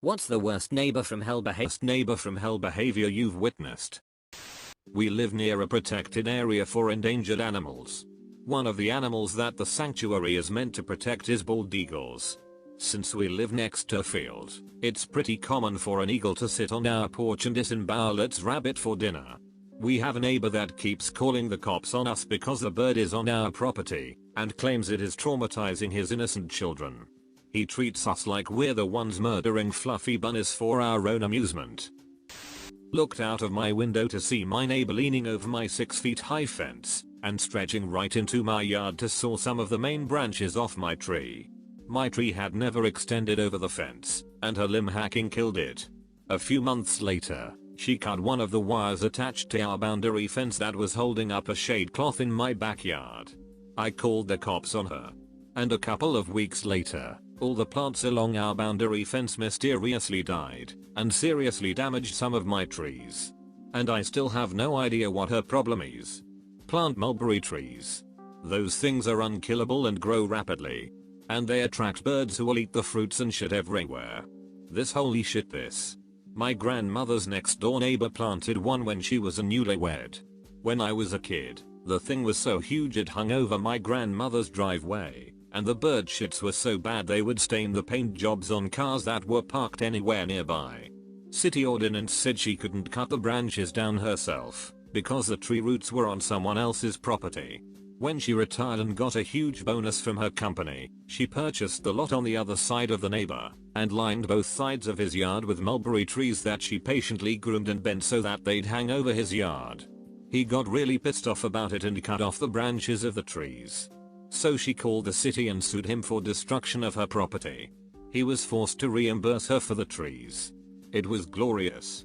What's the worst neighbor from hell behavior you've witnessed? We live near a protected area for endangered animals. One of the animals that the sanctuary is meant to protect is bald eagles. Since we live next to a field, it's pretty common for an eagle to sit on our porch and disembowel its rabbit for dinner. We have a neighbor that keeps calling the cops on us because the bird is on our property and claims it is traumatizing his innocent children. He treats us like we're the ones murdering fluffy bunnies for our own amusement. Looked out of my window to see my neighbor leaning over my 6 feet high fence and stretching right into my yard to saw some of the main branches off my tree. My tree had never extended over the fence, and her limb hacking killed it. A few months later, she cut one of the wires attached to our boundary fence that was holding up a shade cloth in my backyard. I called the cops on her. And a couple of weeks later, all the plants along our boundary fence mysteriously died and seriously damaged some of my trees. And I still have no idea what her problem is. Plant mulberry trees. Those things are unkillable and grow rapidly. And they attract birds who will eat the fruits and shit everywhere. Holy shit this. My grandmother's next door neighbor planted one when she was a newlywed. When I was a kid, the thing was so huge it hung over my grandmother's driveway, and the bird shits were so bad they would stain the paint jobs on cars that were parked anywhere nearby. City ordinance said she couldn't cut the branches down herself because the tree roots were on someone else's property. When she retired and got a huge bonus from her company, she purchased the lot on the other side of the neighbor and lined both sides of his yard with mulberry trees that she patiently groomed and bent so that they'd hang over his yard. He got really pissed off about it and cut off the branches of the trees. So she called the city and sued him for destruction of her property. He was forced to reimburse her for the trees. It was glorious.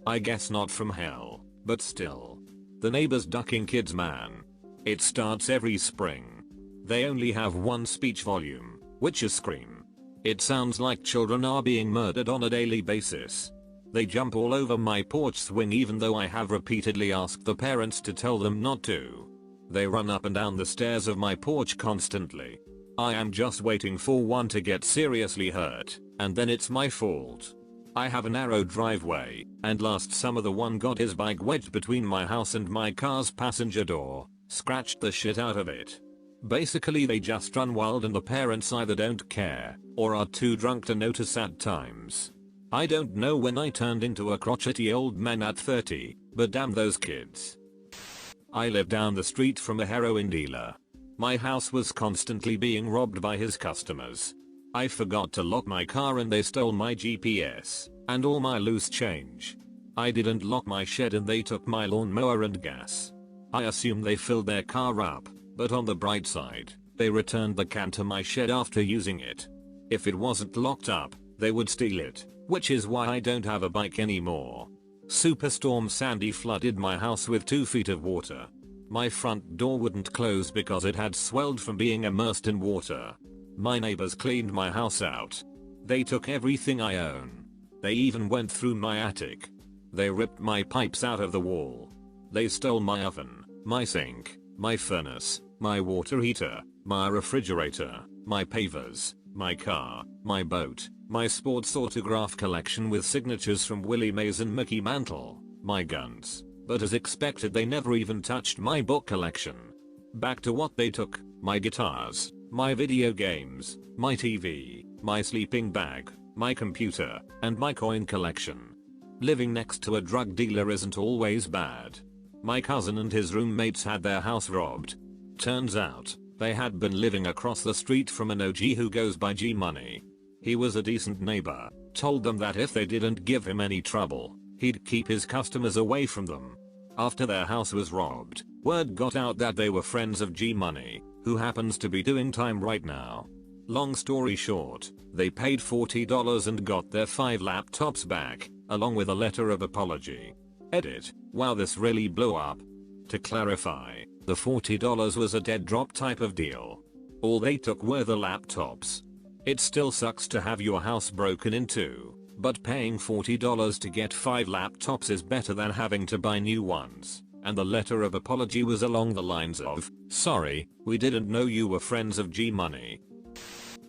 I guess not from hell, but still. The neighbor's ducking kids, man. It starts every spring. They only have one speech volume, which is scream. It sounds like children are being murdered on a daily basis. They jump all over my porch swing even though I have repeatedly asked the parents to tell them not to. They run up and down the stairs of my porch constantly. I am just waiting for one to get seriously hurt, and then it's my fault. I have a narrow driveway, and last summer the one got his bike wedged between my house and my car's passenger door. Scratched the shit out of it. Basically they just run wild and the parents either don't care or are too drunk to notice at times. I don't know when I turned into a crotchety old man at 30, but damn those kids. I live down the street from a heroin dealer. My house was constantly being robbed by his customers. I forgot to lock my car and they stole my GPS and all my loose change. I didn't lock my shed and they took my lawnmower and gas. I assume they filled their car up, but on the bright side, they returned the can to my shed after using it. If it wasn't locked up, they would steal it, which is why I don't have a bike anymore. Superstorm Sandy flooded my house with 2 feet of water. My front door wouldn't close because it had swelled from being immersed in water. My neighbors cleaned my house out. They took everything I own. They even went through my attic. They ripped my pipes out of the wall. They stole my oven, my sink, my furnace, my water heater, my refrigerator, my pavers, my car, my boat, my sports autograph collection with signatures from Willie Mays and Mickey Mantle, my guns, but as expected they never even touched my book collection. Back to what they took, my guitars, my video games, my TV, my sleeping bag, my computer, and my coin collection. Living next to a drug dealer isn't always bad. My cousin and his roommates had their house robbed. Turns out, they had been living across the street from an OG who goes by G Money. He was a decent neighbor, told them that if they didn't give him any trouble, he'd keep his customers away from them. After their house was robbed, word got out that they were friends of G Money, who happens to be doing time right now. Long story short, they paid $40 and got their 5 laptops back, along with a letter of apology. Edit, wow, this really blew up. To clarify, the $40 was a dead drop type of deal. All they took were the laptops. It still sucks to have your house broken into, but paying $40 to get 5 laptops is better than having to buy new ones. And the letter of apology was along the lines of, "Sorry, we didn't know you were friends of G Money."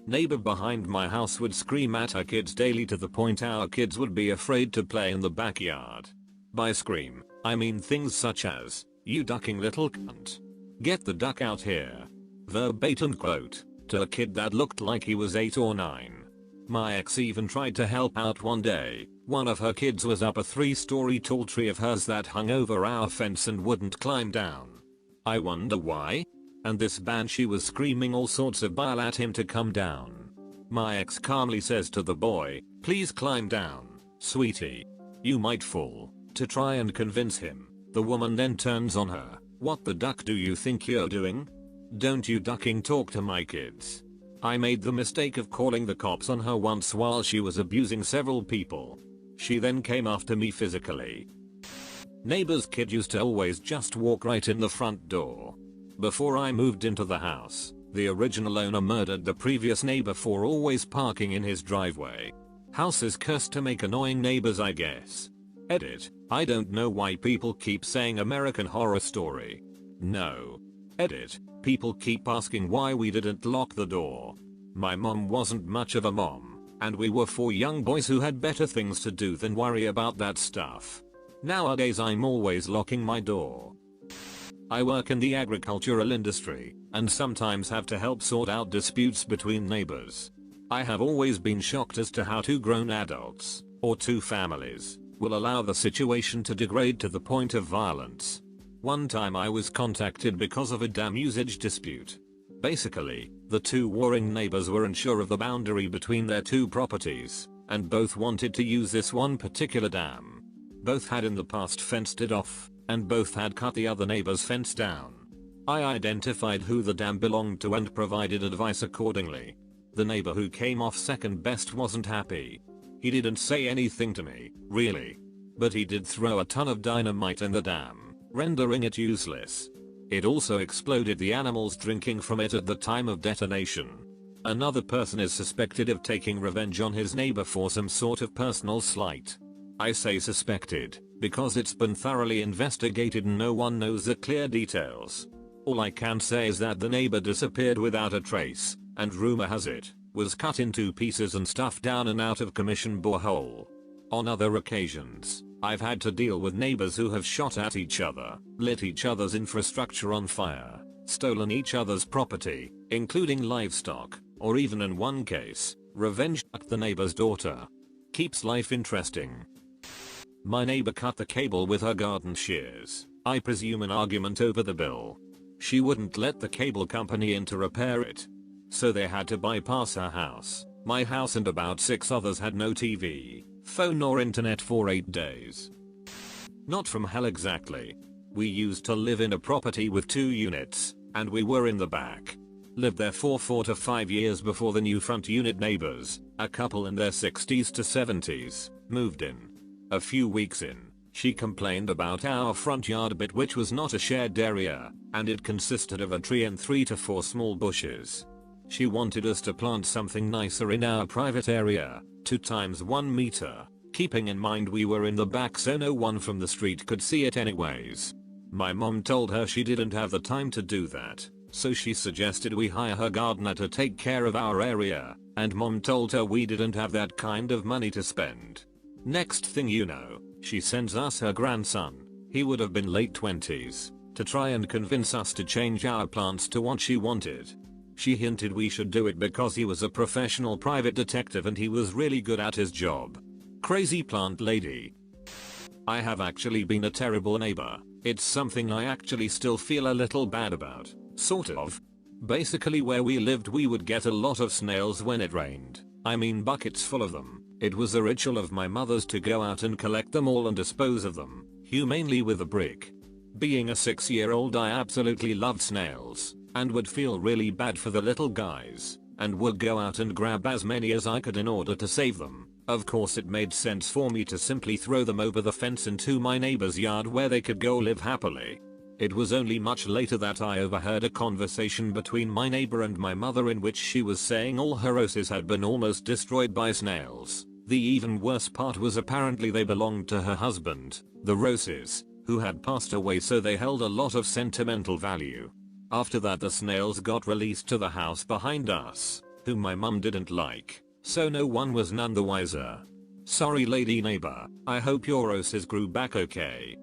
Neighbor behind my house would scream at her kids daily to the point our kids would be afraid to play in the backyard. By scream, I mean things such as, "You ducking little cunt. Get the duck out here." Verbatim quote, to a kid that looked like he was 8 or 9. My ex even tried to help out one day. One of her kids was up a 3-story tall tree of hers that hung over our fence and wouldn't climb down. I wonder why? And this banshee was screaming all sorts of bile at him to come down. My ex calmly says to the boy, "Please climb down, sweetie. You might fall," to try and convince him. The woman then turns on her. "What the duck do you think you're doing? Don't you ducking talk to my kids." I made the mistake of calling the cops on her once while she was abusing several people. She then came after me physically. Neighbor's kid used to always just walk right in the front door. Before I moved into the house, the original owner murdered the previous neighbor for always parking in his driveway. House is cursed to make annoying neighbors, I guess. Edit. I don't know why people keep saying American Horror Story. No. Edit. People keep asking why we didn't lock the door. My mom wasn't much of a mom, and we were 4 young boys who had better things to do than worry about that stuff. Nowadays I'm always locking my door. I work in the agricultural industry, and sometimes have to help sort out disputes between neighbors. I have always been shocked as to how 2 grown adults, or 2 families, will allow the situation to degrade to the point of violence. One time I was contacted because of a dam usage dispute. Basically, the 2 warring neighbors were unsure of the boundary between their 2 properties, and both wanted to use this one particular dam. Both had in the past fenced it off, and both had cut the other neighbor's fence down. I identified who the dam belonged to and provided advice accordingly. The neighbor who came off second best wasn't happy. He didn't say anything to me, really. But he did throw a ton of dynamite in the dam, rendering it useless. It also exploded, the animals drinking from it at the time of detonation. Another person is suspected of taking revenge on his neighbor for some sort of personal slight. I say suspected, because it's been thoroughly investigated and no one knows the clear details. All I can say is that the neighbor disappeared without a trace, and rumor has it, was cut in 2 pieces and stuffed down an out of commission borehole. On other occasions, I've had to deal with neighbors who have shot at each other, lit each other's infrastructure on fire, stolen each other's property, including livestock, or even in one case, revenge at the neighbor's daughter. Keeps life interesting. My neighbor cut the cable with her garden shears, I presume an argument over the bill. She wouldn't let the cable company in to repair it, so they had to bypass her house, my house, and about 6 others had no TV, phone or internet for 8 days. Not from hell exactly. We used to live in a property with 2 units, and we were in the back. Lived there for 4 to 5 years before the new front unit neighbors, a couple in their 60s to 70s, moved in. A few weeks in, she complained about our front yard bit, which was not a shared area, and it consisted of a tree and 3 to 4 small bushes. She wanted us to plant something nicer in our private area, 2 times 1 meter, keeping in mind we were in the back so no one from the street could see it anyways. My mom told her she didn't have the time to do that, so she suggested we hire her gardener to take care of our area, and mom told her we didn't have that kind of money to spend. Next thing you know, she sends us her grandson, he would have been late 20s, to try and convince us to change our plants to what she wanted. She hinted we should do it because he was a professional private detective and he was really good at his job. Crazy plant lady. I have actually been a terrible neighbor. It's something I actually still feel a little bad about, sort of. Basically, where we lived we would get a lot of snails when it rained. I mean buckets full of them. It was a ritual of my mother's to go out and collect them all and dispose of them, humanely with a brick. Being a 6-year-old, I absolutely loved snails, and would feel really bad for the little guys, and would go out and grab as many as I could in order to save them. Of course, it made sense for me to simply throw them over the fence into my neighbor's yard where they could go live happily. It was only much later that I overheard a conversation between my neighbor and my mother in which she was saying all her roses had been almost destroyed by snails. The even worse part was apparently they belonged to her husband, the roses, who had passed away, so they held a lot of sentimental value. After that, the snails got released to the house behind us, whom my mum didn't like, so no one was none the wiser. Sorry lady neighbor, I hope your roses grew back okay.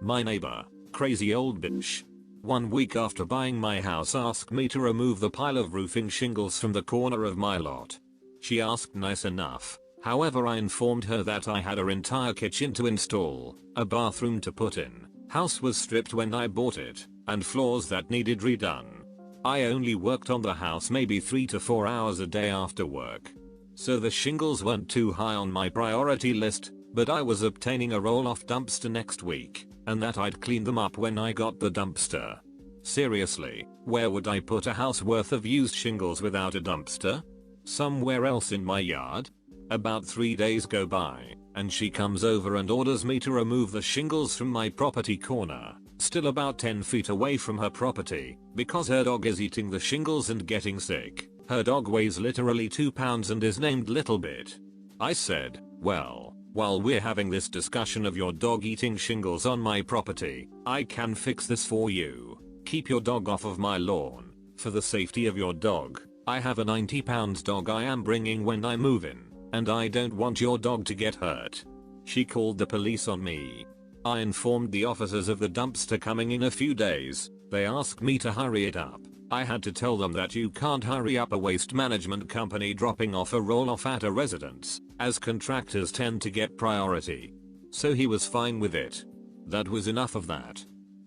My neighbor, crazy old bitch. 1 week after buying my house asked me to remove the pile of roofing shingles from the corner of my lot. She asked nice enough, however I informed her that I had her entire kitchen to install, a bathroom to put in, house was stripped when I bought it, and floors that needed redone. I only worked on the house maybe 3 to 4 hours a day after work. So the shingles weren't too high on my priority list, but I was obtaining a roll-off dumpster next week, and that I'd clean them up when I got the dumpster. Seriously, where would I put a house worth of used shingles without a dumpster? Somewhere else in my yard? About 3 days go by, and she comes over and orders me to remove the shingles from my property corner, still about 10 feet away from her property, because her dog is eating the shingles and getting sick. Her dog weighs literally 2 pounds and is named Little Bit. I said, well, while we're having this discussion of your dog eating shingles on my property, I can fix this for you. Keep your dog off of my lawn. For the safety of your dog, I have a 90-pound dog I am bringing when I move in, and I don't want your dog to get hurt. She called the police on me. I informed the officers of the dumpster coming in a few days. They asked me to hurry it up. I had to tell them that you can't hurry up a waste management company dropping off a roll-off at a residence, as contractors tend to get priority. So he was fine with it. That was enough of that.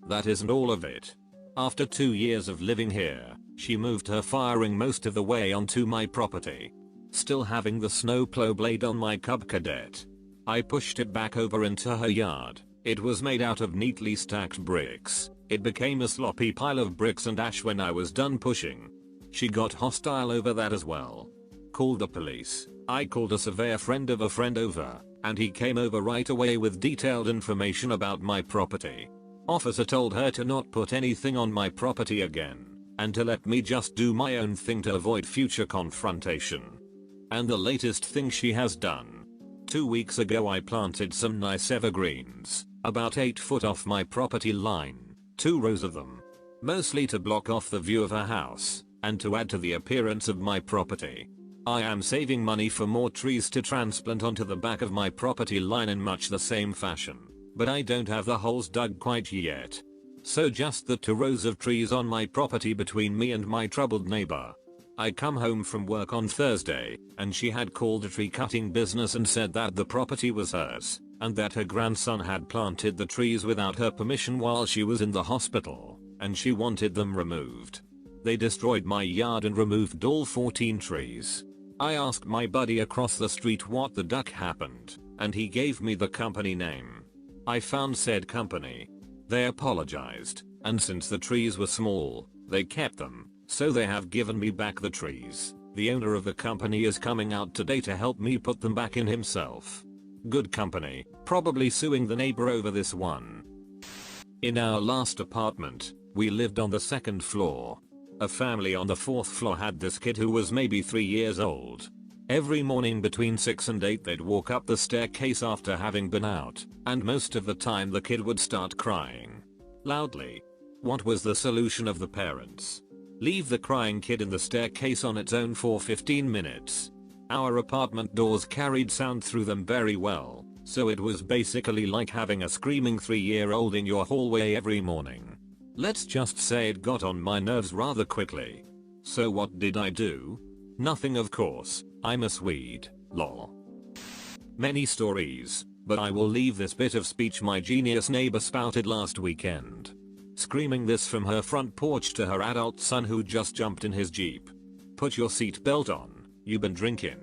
That isn't all of it. After 2 years of living here, she moved her firing most of the way onto my property. Still having the snowplow blade on my Cub Cadet. I pushed it back over into her yard. It was made out of neatly stacked bricks. It became a sloppy pile of bricks and ash when I was done pushing. She got hostile over that as well. Called the police. I called a surveyor friend of a friend over, and he came over right away with detailed information about my property. Officer told her to not put anything on my property again, and to let me just do my own thing to avoid future confrontation. And the latest thing she has done. 2 weeks ago I planted some nice evergreens, about 8 foot off my property line, 2 rows of them. Mostly to block off the view of her house, and to add to the appearance of my property. I am saving money for more trees to transplant onto the back of my property line in much the same fashion. But I don't have the holes dug quite yet. So just the 2 rows of trees on my property between me and my troubled neighbor. I come home from work on Thursday, and she had called a tree cutting business and said that the property was hers, and that her grandson had planted the trees without her permission while she was in the hospital, and she wanted them removed. They destroyed my yard and removed all 14 trees. I asked my buddy across the street what the duck happened, and he gave me the company name. I found said company. They apologized, and since the trees were small, they kept them, so they have given me back the trees. The owner of the company is coming out today to help me put them back in himself. Good company, probably suing the neighbor over this one. In our last apartment, we lived on the 2nd floor. A family on the 4th floor had this kid who was maybe 3 years old. Every morning between 6 and 8 they'd walk up the staircase after having been out, and most of the time the kid would start crying. Loudly. What was the solution of the parents? Leave the crying kid in the staircase on its own for 15 minutes. Our apartment doors carried sound through them very well, so it was basically like having a screaming 3-year-old in your hallway every morning. Let's just say it got on my nerves rather quickly. So what did I do? Nothing of course. I'm a Swede, lol. Many stories, but I will leave this bit of speech my genius neighbor spouted last weekend. Screaming this from her front porch to her adult son who just jumped in his Jeep. Put your seatbelt on, you been drinking.